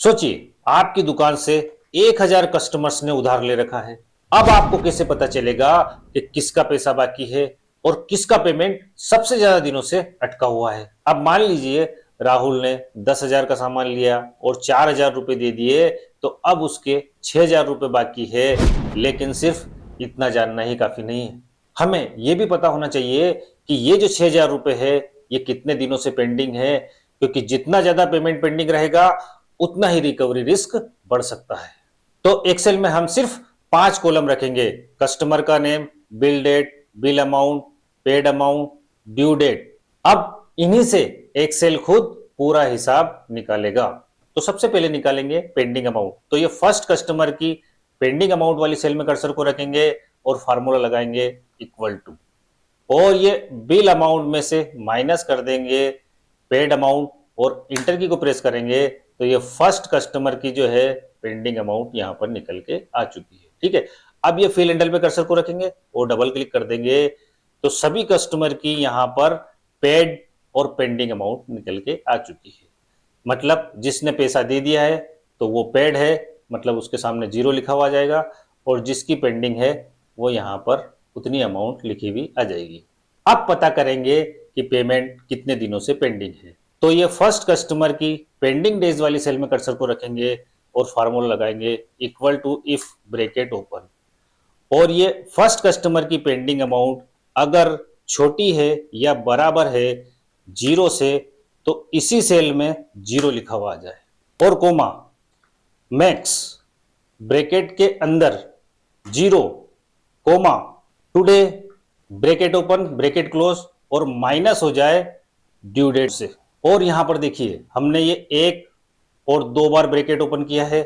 सोचिए, आपकी दुकान से 1,000 कस्टमर्स ने उधार ले रखा है। अब आपको कैसे पता चलेगा कि किसका पैसा बाकी है और किसका पेमेंट सबसे ज्यादा दिनों से अटका हुआ है। अब मान लीजिए राहुल ने 10,000 का सामान लिया और 4,000 रुपए दे दिए, तो अब उसके 6,000 रुपए बाकी है। लेकिन सिर्फ इतना जानना ही काफी नहीं है, हमें यह भी पता होना चाहिए कि ये जो 6,000 रुपए है ये कितने दिनों से पेंडिंग है, क्योंकि जितना ज्यादा पेमेंट पेंडिंग रहेगा उतना ही रिकवरी रिस्क बढ़ सकता है। तो एक्सेल में हम सिर्फ 5 कॉलम रखेंगे: कस्टमर का name, bill date, bill amount, paid amount, due date. अब इन्हीं से एक्सेल खुद पूरा हिसाब निकालेगा। तो सबसे पहले निकालेंगे पेंडिंग अमाउंट। तो ये फर्स्ट कस्टमर की पेंडिंग अमाउंट वाली सेल में कर्सर को रखेंगे और फार्मूला लगाएंगे इक्वल टू, और ये बिल अमाउंट में से माइनस कर देंगे पेड अमाउंट और इंटर की को प्रेस करेंगे, तो ये फर्स्ट कस्टमर की जो है पेंडिंग अमाउंट यहां पर निकल के आ चुकी है। ठीक है, अब ये फिल हैंडल पे कर्सर को रखेंगे और डबल क्लिक कर देंगे, तो सभी कस्टमर की यहां पर पेड और पेंडिंग अमाउंट निकल के आ चुकी है। मतलब जिसने पैसा दे दिया है तो वो पेड है, मतलब उसके सामने 0 लिखा हुआ आ जाएगा, और जिसकी पेंडिंग है वो यहां पर उतनी अमाउंट लिखी हुई आ जाएगी। अब पता करेंगे कि पेमेंट कितने दिनों से पेंडिंग है। तो ये फर्स्ट कस्टमर की पेंडिंग डेज वाली सेल में कर्सर को रखेंगे और फार्मूला लगाएंगे equal to if bracket open, और ये फर्स्ट कस्टमर की पेंडिंग अमाउंट अगर छोटी है या बराबर है 0 से, तो इसी सेल में 0 लिखा हुआ आ जाए, और कोमा मैक्स ब्रैकेट के अंदर 0 comma today bracket open bracket close, और माइनस हो जाए ड्यू डेट से। और यहां पर देखिए हमने ये 1 और 2 बार ब्रैकेट ओपन किया है,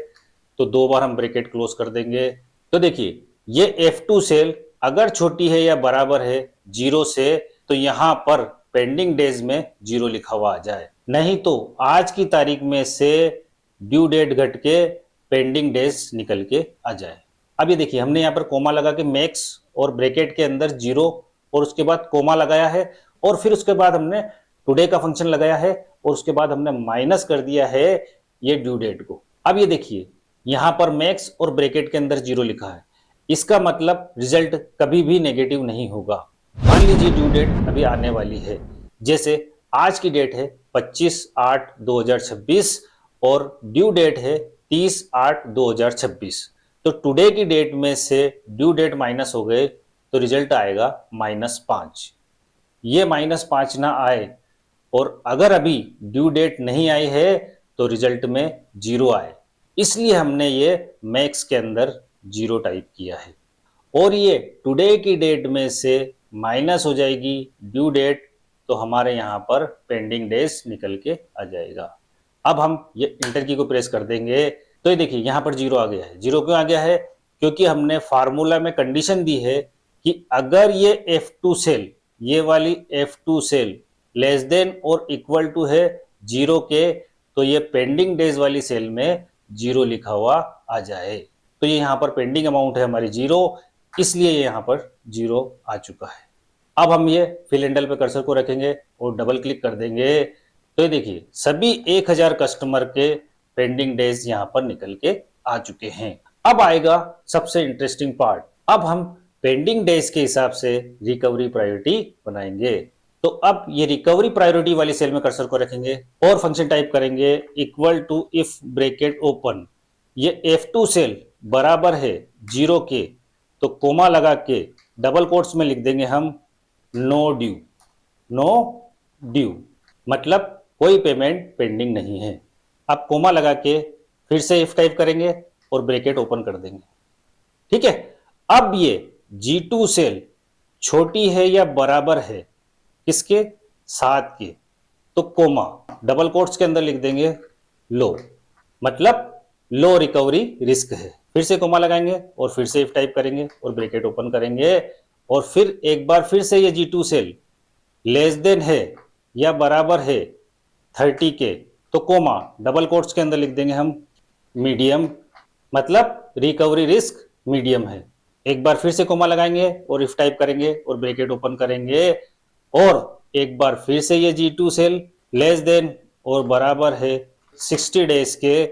तो 2 बार हम ब्रैकेट क्लोज कर देंगे। तो देखिए ये F2 सेल अगर छोटी है या बराबर है 0 से, तो यहां पर पेंडिंग डेज में 0 लिखा हुआ आ जाए, नहीं तो आज की तारीख में से ड्यू डेट घट के पेंडिंग डेज निकल के आ जाए। अब ये देखिए हमने यहाँ पर कोमा लगा के मैक्स और ब्रैकेट के अंदर 0 और उसके बाद कोमा लगाया है, और फिर उसके बाद हमने टुडे का फंक्शन लगाया है, और उसके बाद हमने माइनस कर दिया है ये ड्यू डेट को। अब ये देखिए यहां पर मैक्स और ब्रैकेट के अंदर 0 लिखा है, इसका मतलब रिजल्ट कभी भी नेगेटिव नहीं होगा। मान लीजिए ड्यू डेट अभी आने वाली है, जैसे आज की डेट है 25/8/2026 और ड्यू डेट है 30/8/2026। तो टुडे की डेट में से ड्यू डेट माइनस हो गए तो रिजल्ट आएगा -5। ये -5 ना आए, और अगर अभी ड्यू डेट नहीं आई है तो रिजल्ट में 0 आए, इसलिए हमने ये मैक्स के अंदर 0 टाइप किया है। और ये टुडे की डेट में से माइनस हो जाएगी ड्यू डेट, तो हमारे यहाँ पर पेंडिंग डेज निकल के आ जाएगा। अब हम ये इंटर की को प्रेस कर देंगे, तो ये देखिए यहाँ पर 0 आ गया है। 0 क्यों आ गया है? क्योंकि हमने फार्मूला में कंडीशन दी है कि अगर ये F2 सेल, ये वाली F2 सेल लेस देन और इक्वल टू है 0 के, तो ये पेंडिंग डेज वाली सेल में 0 लिखा हुआ आ जाए। तो ये यहाँ पर पेंडिंग अमाउंट है हमारी 0, इसलिए ये यहाँ पर 0 आ चुका है। अब हम ये फिल हैंडल पे कर्सर को रखेंगे और डबल क्लिक कर देंगे, तो ये देखिए सभी 1,000 कस्टमर के पेंडिंग डेज यहाँ पर निकल के आ चुके हैं। अब आएगा सबसे इंटरेस्टिंग पार्ट। अब हम पेंडिंग डेज के हिसाब से रिकवरी प्रायोरिटी बनाएंगे। तो अब ये रिकवरी प्रायोरिटी वाली सेल में कर्सर को रखेंगे और फंक्शन टाइप करेंगे equal to if bracket open, ये F2 सेल बराबर है 0 के, तो कोमा लगा के डबल कोट्स में लिख देंगे हम नो ड्यू। नो ड्यू मतलब कोई पेमेंट पेंडिंग नहीं है। अब कोमा लगा के फिर से इफ टाइप करेंगे और ब्रैकेट ओपन कर देंगे। ठीक है, अब ये G2 सेल छोटी है या बराबर है किसके? 7 के, तो कोमा डबल कोट्स के अंदर लिख देंगे लो, मतलब लो रिकवरी रिस्क है। फिर से कोमा लगाएंगे और फिर से इफ टाइप करेंगे और ब्रैकेट ओपन करेंगे, और फिर एक बार फिर से ये G2 सेल लेस देन है या बराबर है 30 के, तो कोमा डबल कोट्स के अंदर लिख देंगे हम मीडियम, मतलब रिकवरी रिस्क मीडियम है। एक बार फिर से कोमा लगाएंगे और इफ टाइप करेंगे और ब्रैकेट ओपन करेंगे, और एक बार फिर से ये G2 सेल लेस देन और बराबर है 60 डेज के,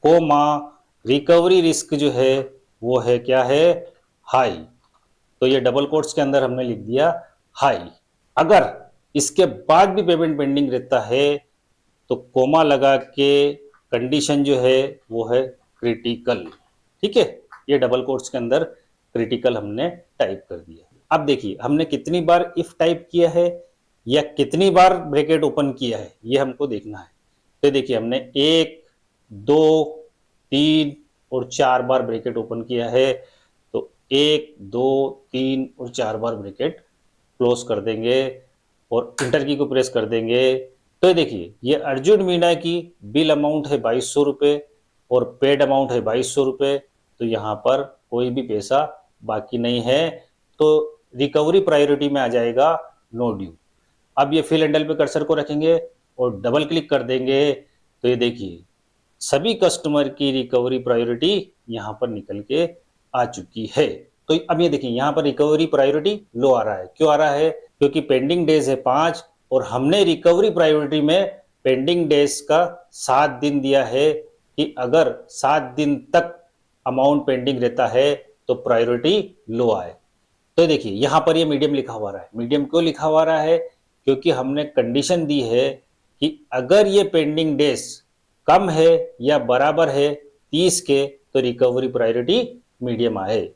कोमा रिकवरी रिस्क जो है वो है क्या है, हाई। तो ये डबल कोट्स के अंदर हमने लिख दिया हाई। अगर इसके बाद भी पेमेंट पेंडिंग रहता है तो कोमा लगा के कंडीशन जो है वो है क्रिटिकल। ठीक है, ये डबल कोट्स के अंदर क्रिटिकल हमने टाइप कर दिया। अब देखिए हमने कितनी बार इफ टाइप किया है या कितनी बार ब्रैकेट ओपन किया है, ये हमको देखना है। तो देखिए हमने 1, 2, 3 और 4 बार ब्रैकेट ओपन किया है। तो 1, 2, 3 और 4 बार ब्रैकेट क्लोज कर देंगे और इंटर की को प्रेस कर देंगे। तो देखिए ये अर्जुन मीणा की बिल अमाउंट है 2200 रुपये और पेड अमाउंट है 2200 रुपये। तो यहाँ पर कोई भी पैसा बाकी नहीं है, तो रिकवरी प्रायोरिटी में आ जाएगा नो ड्यू। अब ये फिल हैंडल पे कर्सर को रखेंगे और डबल क्लिक कर देंगे तो ये देखिए सभी कस्टमर की रिकवरी प्रायोरिटी यहाँ पर निकल के आ चुकी है। तो अब ये देखिए यहाँ पर रिकवरी प्रायोरिटी लो आ रहा है। क्यों आ रहा है? क्योंकि पेंडिंग डेज है 5 और हमने रिकवरी प्रायोरिटी में पेंडिंग डेज का 7 दिन दिया है कि अगर 7 दिन तक अमाउंट पेंडिंग रहता है तो प्रायोरिटी लो आए। तो देखिए यहाँ पर ये मीडियम लिखा हुआ रहा है। मीडियम क्यों लिखा हुआ रहा है? क्योंकि हमने कंडीशन दी है कि अगर ये पेंडिंग डेज कम है या बराबर है 30 के तो रिकवरी प्रायोरिटी मीडियम आए।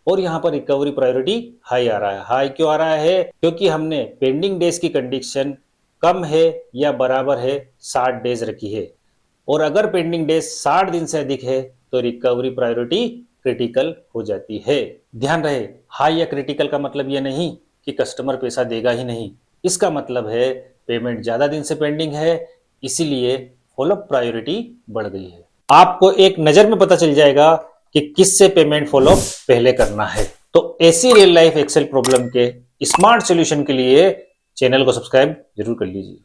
और यहाँ पर रिकवरी प्रायोरिटी हाई आ रहा है। हाई क्यों आ रहा है? क्योंकि हमने पेंडिंग डेज की कंडीशन कम है या बराबर है 60 डेज रखी है और अगर पेंडिंग डेज 60 दिन से अधिक है तो रिकवरी प्रायोरिटी क्रिटिकल हो जाती है। ध्यान रहे, हाई या क्रिटिकल का मतलब यह नहीं कि कस्टमर पैसा देगा ही नहीं। इसका मतलब है पेमेंट ज्यादा दिन से पेंडिंग है, इसीलिए फॉलोअप प्रायोरिटी बढ़ गई है। आपको एक नजर में पता चल जाएगा कि किससे पेमेंट फॉलोअप पहले करना है। तो ऐसी रियल लाइफ एक्सेल प्रॉब्लम के स्मार्ट सॉल्यूशन के लिए चैनल को सब्सक्राइब जरूर कर लीजिए।